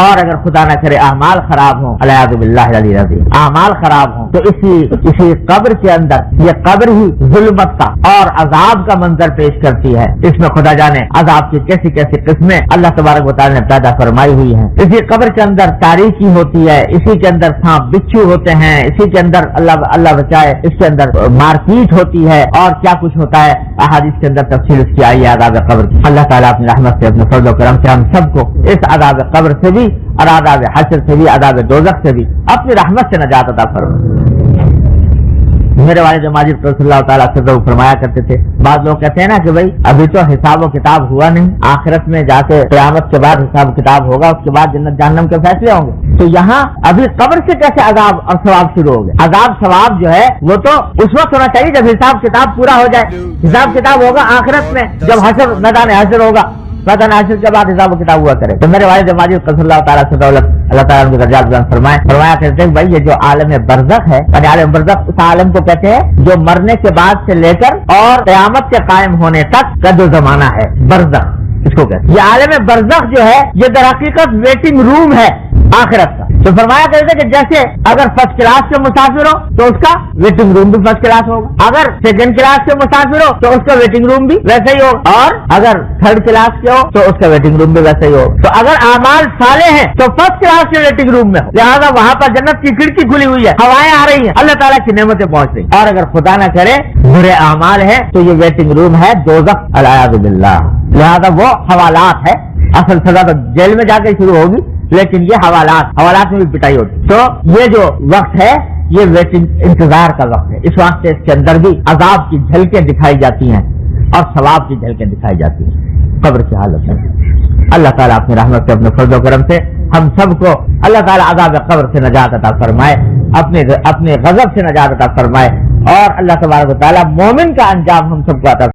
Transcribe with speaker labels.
Speaker 1: اور اگر خدا نہ کرے اعمال خراب ہوں، العیاذ باللہ العلی العظیم، اعمال خراب ہوں تو اسی قبر کے اندر یہ قبر ہی ظلمت کا اور عذاب کا منظر پیش کرتی ہے۔ اس میں خدا جانے عذاب کی کیسی کیسی قسمیں اللہ تبارک و تعالی نے پیدا فرمائی ہوئی ہیں۔ اسی قبر کے اندر تاریکی ہوتی ہے، اسی کے اندر سانپ بچھو ہوتے ہیں، اسی کے اندر اللہ بچائے اس کے اندر مار پیٹ ہوتی ہے، اور کیا کچھ ہوتا ہے احادیث کے اندر تفصیل اس کی آئی ہے عذاب قبر کی۔ اللہ تعالیٰ اپنی رحمت سے اپنے فضل و کرم سے ہم سب کو اس عذاب قبر سے بھی اور عذاب حشر سے بھی، عذاب دوزخ سے بھی اپنی رحمت سے نجات عطا فرمائے۔ میرے والد ماجد صلی اللہ تعالیٰ سے فرمایا کرتے تھے، بعض لوگ کہتے ہیں نا کہ بھائی ابھی تو حساب و کتاب ہوا نہیں، آخرت میں جا کے قیامت کے بعد حساب و کتاب ہوگا، اس کے بعد جنت جہنم کے فیصلے ہوں گے، تو یہاں ابھی قبر سے کیسے عذاب اور ثواب شروع ہو گئے؟ عذاب ثواب جو ہے وہ تو اس وقت ہونا چاہیے جب حساب کتاب پورا ہو جائے۔ حساب کتاب ہوگا آخرت میں جب حشر میدان حشر ہوگا، میدان حشر کے بعد حساب و کتاب ہوا کرے۔ تو میرے والد ماجد صلی اللہ تعالیٰ سے اللہ تعالیٰ ان کے درجات بلند فرمایا کرتے ہیں بھائی یہ جو عالم برزخ ہے، یعنی عالم برزخ اس عالم کو کہتے ہیں جو مرنے کے بعد سے لے کر اور قیامت کے قائم ہونے تک کا جو زمانہ ہے، برزخ اس کو کہتے ہیں۔ یہ عالم برزخ جو ہے یہ در حقیقت ویٹنگ روم ہے آخرت کا۔ تو فرمایا کرتے کہ جیسے اگر فرسٹ کلاس کے مسافر ہو تو اس کا ویٹنگ روم بھی فرسٹ کلاس ہوگا، اگر سیکنڈ کلاس کے مسافر ہو تو اس کا ویٹنگ روم بھی ویسے ہی ہوگا، اور اگر تھرڈ کلاس کے ہو تو اس کا ویٹنگ روم بھی ویسے ہی ہوگا۔ تو اگر اعمال صالح ہیں تو فرسٹ کلاس کے ویٹنگ روم میں ہو، لہٰذا وہاں پر جنت کی کھڑکی کھلی ہوئی ہے، ہوائیں آ رہی ہیں، اللہ تعالیٰ کی نعمتیں پہنچ رہی ہیں۔ اور اگر خدا نہ کرے برے اعمال ہیں تو یہ ویٹنگ روم ہے دوزخ، العیاذ باللہ۔ لہٰذا وہ حوالات ہے، اصل سزا تو جیل میں جا کے شروع ہوگی، لیکن یہ حوالات میں بھی پٹائی ہوتی۔ تو یہ جو وقت ہے یہ ویٹنگ انتظار کا وقت ہے، اس واسطے اس کے اندر بھی عذاب کی جھلکیں دکھائی جاتی ہیں اور ثواب کی جھلکیں دکھائی جاتی ہیں قبر کی حالت میں۔ اللہ تعالیٰ اپنی رحمت سے اپنے فضل و کرم سے ہم سب کو اللہ تعالیٰ عذاب قبر سے نجات عطا فرمائے، اپنے غضب سے نجات عطا فرمائے، اور اللہ تبارک و تعالیٰ مومن کا انجام ہم سب کو عطا